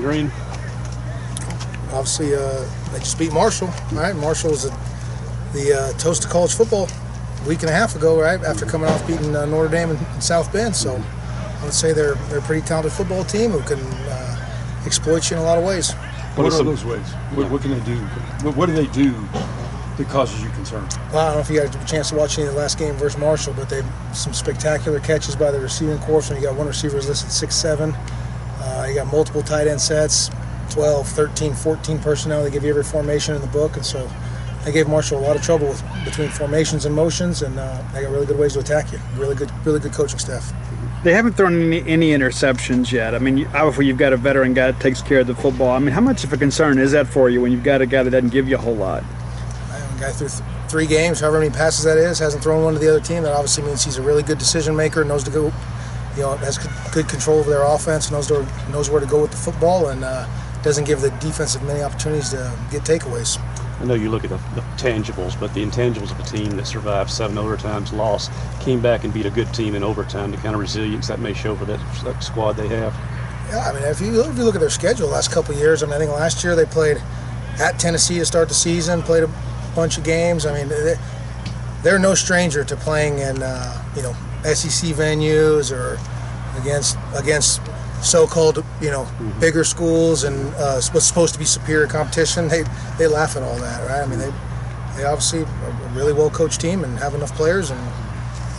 Green? Obviously, they just beat Marshall, right? Marshall was the toast of college football a week and a half ago, right? After coming off beating Notre Dame in South Bend. So I would say they're a pretty talented football team who can exploit you in a lot of ways. What are those ways? What can they do? What do they do that causes you concern? Well, I don't know if you got a chance to watch any of the last game versus Marshall, but they've some spectacular catches by the receiving corps. And you got one receiver listed 6'7". You got multiple tight end sets, 12, 13, 14 personnel. They give you every formation in the book, and so they gave Marshall a lot of trouble between formations and motions, and they got really good ways to attack you. Really good coaching staff. They haven't thrown any interceptions yet. I mean, obviously you've got a veteran guy that takes care of the football. I mean, how much of a concern is that for you when you've got a guy that doesn't give you a whole lot? A guy through 3 games, however many passes that is, hasn't thrown one to the other team. That obviously means he's a really good decision maker, knows to go, has good control of their offense, knows where to go with the football, and doesn't give the defensive many opportunities to get takeaways. I know you look at the tangibles, but the intangibles of a team that survived 7 overtimes, lost, came back and beat a good team in overtime, the kind of resilience that may show for that squad they have. Yeah, I mean, if you look at their schedule the last couple of years, I mean, I think last year they played at Tennessee to start the season, played a bunch of games. I mean, they're no stranger to playing in SEC venues or against so-called bigger schools and what's supposed to be superior competition. They laugh at all that, right? I mean, they obviously are a really well-coached team and have enough players, and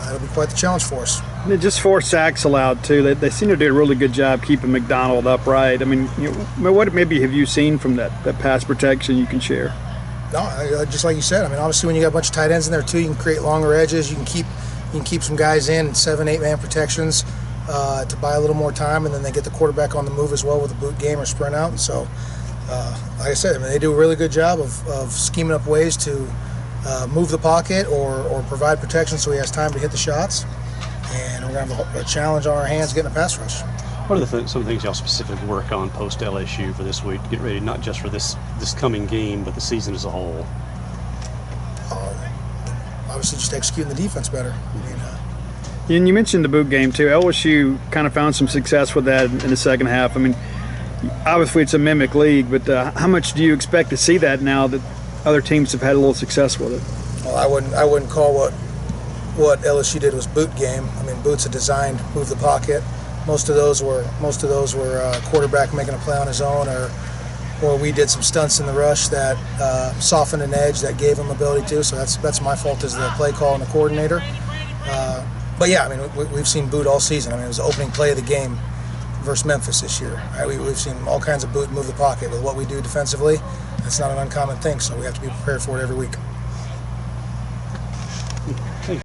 that'll be quite the challenge for us. And just 4 sacks allowed too. They seem to do a really good job keeping McDonald upright. I mean, what maybe have you seen from that pass protection you can share? No, just like you said. I mean, obviously when you got a bunch of tight ends in there too, you can create longer edges. You can keep some guys in 7-8 man protections to buy a little more time, and then they get the quarterback on the move as well with a boot game or sprint out. And so, like I said, I mean, they do a really good job of scheming up ways to move the pocket or provide protection so he has time to hit the shots. And we're going to have a challenge on our hands getting a pass rush. What are some of the things y'all specifically work on post LSU for this week to get ready, not just for this coming game, but the season as a whole? Obviously, just executing the defense better. I mean, and you mentioned the boot game too. LSU kind of found some success with that in the second half. I mean, obviously it's a mimic league, but how much do you expect to see that now that other teams have had a little success with it? Well, I wouldn't call what LSU did was boot game. I mean, boots are designed to move the pocket. Most of those were quarterback making a play on his own, or we did some stunts in the rush that softened an edge that gave him ability to. So that's my fault as the play call and the coordinator. But yeah, I mean, we've seen boot all season. I mean, it was the opening play of the game versus Memphis this year. Right? We've seen all kinds of boot move the pocket with what we do defensively. It's not an uncommon thing, so we have to be prepared for it every week.